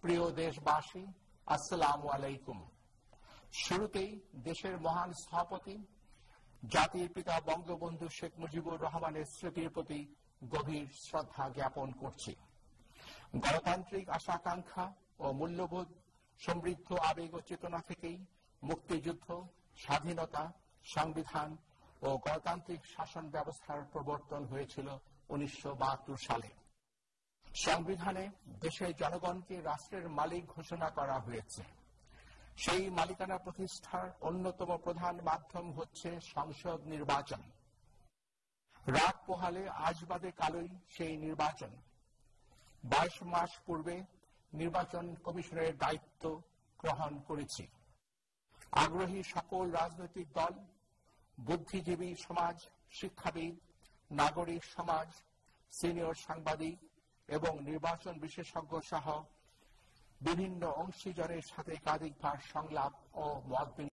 প্রিয় দেশবাসী, আসসালামু আলাইকুম। শুরুতেই দেশের মহান স্থপতি জাতির পিতা বঙ্গবন্ধু শেখ মুজিবুর রহমানের স্মৃতির প্রতি গভীর শ্রদ্ধা জ্ঞাপন করছি। গণতান্ত্রিক আশা-আকাঙ্ক্ষা ও মূল্যবোধ সমৃদ্ধ আবেগ ও চেতনা থেকেই মুক্তিযুদ্ধ, স্বাধীনতা, সংবিধান ও গণতান্ত্রিক শাসন ব্যবস্থার প্রবর্তন হয়েছিল 1972 সালে। সংবিধানে দেশের জনগণকে রাষ্ট্রের মালিক ঘোষণা করা হয়েছে। সেই মালিকানা প্রতিষ্ঠার অন্যতম প্রধান মাধ্যম হচ্ছে সংসদ নির্বাচন। রাত পোহালে আজ বাদে কালই সেই নির্বাচন। 22 মাস পূর্বে নির্বাচন কমিশনের দায়িত্ব গ্রহণ করেছি। আগ্রহী সকল রাজনৈতিক দল, বুদ্ধিজীবী সমাজ, শিক্ষাবিদ, নাগরিক সমাজ, সিনিয়র সাংবাদিক এবং নির্বাচন বিশেষজ্ঞ সহ বিভিন্ন অংশীজনের সাথে একাধিকবার সংলাপ ও মত